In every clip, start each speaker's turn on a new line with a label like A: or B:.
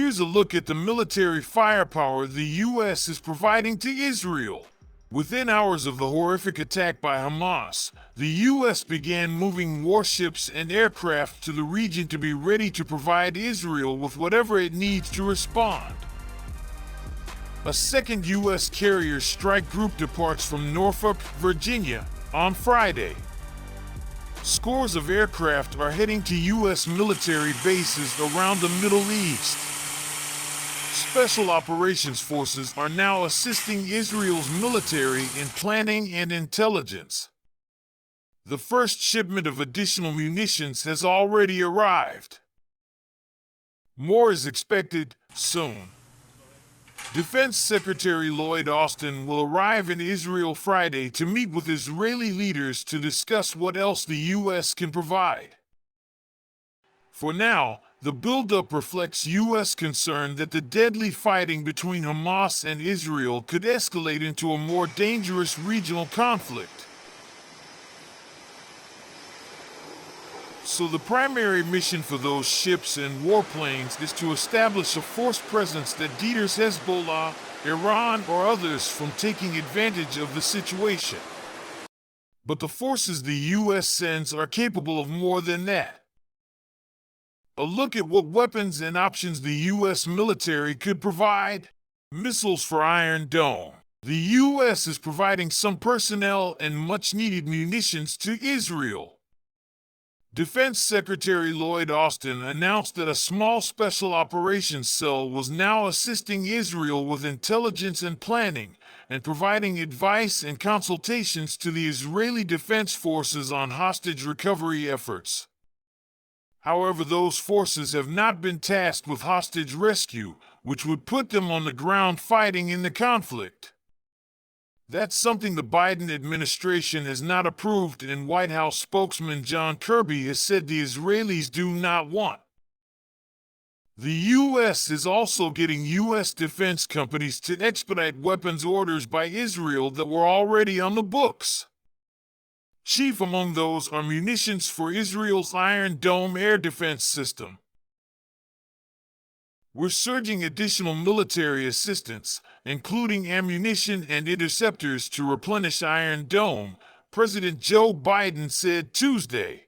A: Here's a look at the military firepower the U.S. is providing to Israel. Within hours of the horrific attack by Hamas, the U.S. began moving warships and aircraft to the region to be ready to provide Israel with whatever it needs to respond. A second U.S. carrier strike group departs from Norfolk, Virginia, on Friday. Scores of aircraft are heading to U.S. military bases around the Middle East. Special Operations Forces are now assisting Israel's military in planning and intelligence. The first shipment of additional munitions has already arrived. More is expected soon. Defense Secretary Lloyd Austin will arrive in Israel Friday to meet with Israeli leaders to discuss what else the U.S. can provide. For now, the buildup reflects U.S. concern that the deadly fighting between Hamas and Israel could escalate into a more dangerous regional conflict. So the primary mission for those ships and warplanes is to establish a force presence that deters Hezbollah, Iran, or others from taking advantage of the situation. But the forces the U.S. sends are capable of more than that. A look at what weapons and options the U.S. military could provide. Missiles for Iron Dome. The U.S. is providing some personnel and much-needed munitions to Israel. Defense Secretary Lloyd Austin announced that a small special operations cell was now assisting Israel with intelligence and planning, and providing advice and consultations to the Israeli Defense Forces on hostage recovery efforts. However, those forces have not been tasked with hostage rescue, which would put them on the ground fighting in the conflict. That's something the Biden administration has not approved, and White House spokesman John Kirby has said the Israelis do not want. The U.S. is also getting U.S. defense companies to expedite weapons orders by Israel that were already on the books. Chief among those are munitions for Israel's Iron Dome air defense system. We're surging additional military assistance, including ammunition and interceptors to replenish Iron Dome, President Joe Biden said Tuesday.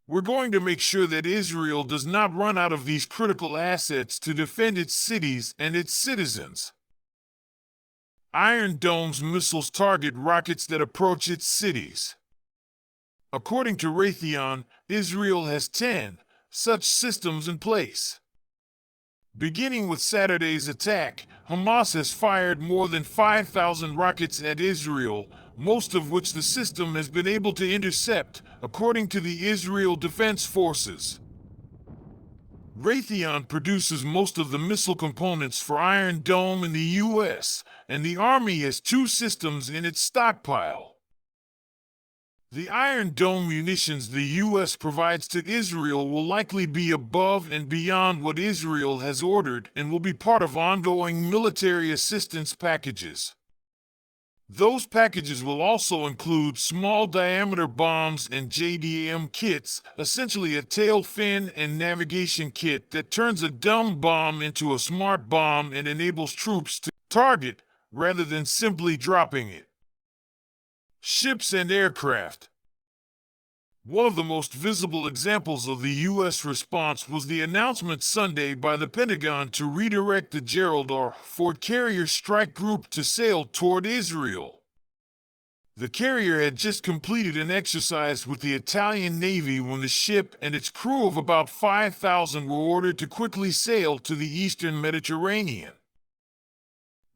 A: We're going to make sure that Israel does not run out of these critical assets to defend its cities and its citizens. Iron Dome's missiles target rockets that approach its cities. According to Raytheon, Israel has 10 such systems in place. Beginning with Saturday's attack, Hamas has fired more than 5,000 rockets at Israel, most of which the system has been able to intercept, according to the Israel Defense Forces. Raytheon produces most of the missile components for Iron Dome in the U.S., and the Army has 2 systems in its stockpile. The Iron Dome munitions the U.S. provides to Israel will likely be above and beyond what Israel has ordered and will be part of ongoing military assistance packages. Those packages will also include small-diameter bombs and JDAM kits, essentially a tail fin and navigation kit that turns a dumb bomb into a smart bomb and enables troops to target rather than simply dropping it. Ships and aircraft. One of the most visible examples of the U.S. response was the announcement Sunday by the Pentagon to redirect the Gerald R. Ford carrier strike group to sail toward Israel. The carrier had just completed an exercise with the Italian Navy when the ship and its crew of about 5,000 were ordered to quickly sail to the eastern Mediterranean.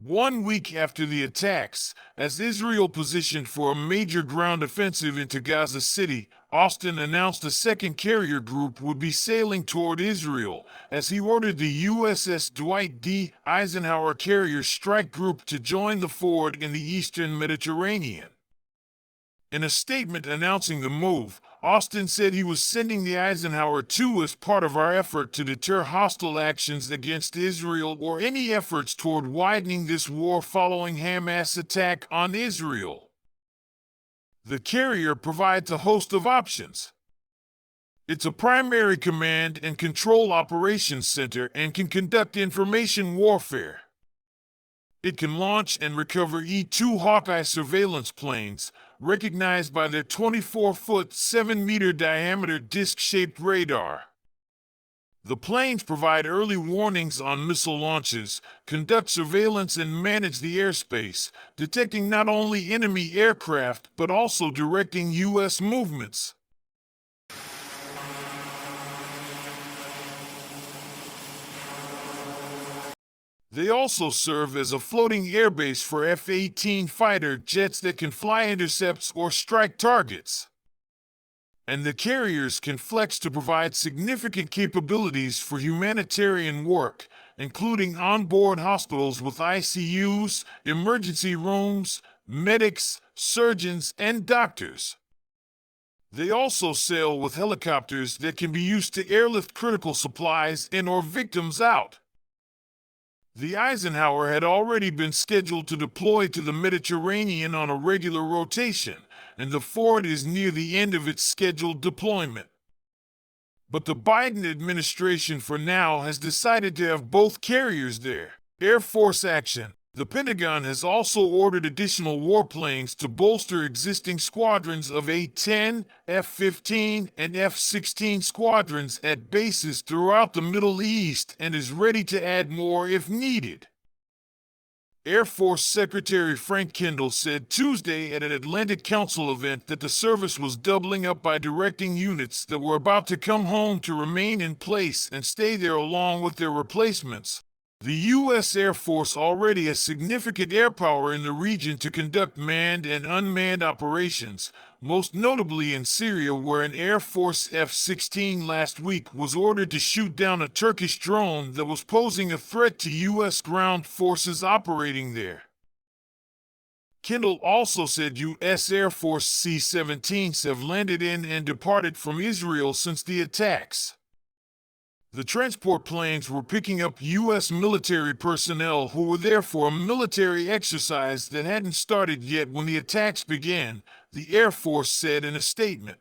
A: 1 week after the attacks, as Israel positioned for a major ground offensive into Gaza City, Austin announced a second carrier group would be sailing toward Israel, as he ordered the USS Dwight D. Eisenhower carrier strike group to join the Ford in the eastern Mediterranean. In a statement announcing the move, Austin said he was sending the Eisenhower II as part of our effort to deter hostile actions against Israel or any efforts toward widening this war following Hamas' attack on Israel. The carrier provides a host of options. It's a primary command and control operations center and can conduct information warfare. It can launch and recover E-2 Hawkeye surveillance planes, recognized by their 24-foot, 7-meter diameter disc-shaped radar. The planes provide early warnings on missile launches, conduct surveillance and manage the airspace, detecting not only enemy aircraft but also directing U.S. movements. They also serve as a floating airbase for F-18 fighter jets that can fly intercepts or strike targets. And the carriers can flex to provide significant capabilities for humanitarian work, including onboard hospitals with ICUs, emergency rooms, medics, surgeons, and doctors. They also sail with helicopters that can be used to airlift critical supplies in or victims out. The Eisenhower had already been scheduled to deploy to the Mediterranean on a regular rotation, and the Ford is near the end of its scheduled deployment. But the Biden administration for now has decided to have both carriers there. Air Force action. The Pentagon has also ordered additional warplanes to bolster existing squadrons of A-10, F-15, and F-16 squadrons at bases throughout the Middle East and is ready to add more if needed. Air Force Secretary Frank Kendall said Tuesday at an Atlantic Council event that the service was doubling up by directing units that were about to come home to remain in place and stay there along with their replacements. The U.S. Air Force already has significant air power in the region to conduct manned and unmanned operations, most notably in Syria, where an Air Force F-16 last week was ordered to shoot down a Turkish drone that was posing a threat to U.S. ground forces operating there. Kendall also said U.S. Air Force C-17s have landed in and departed from Israel since the attacks. The transport planes were picking up U.S. military personnel who were there for a military exercise that hadn't started yet when the attacks began, the Air Force said in a statement.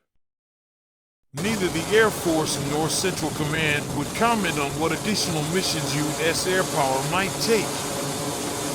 A: Neither the Air Force nor Central Command would comment on what additional missions U.S. air power might take.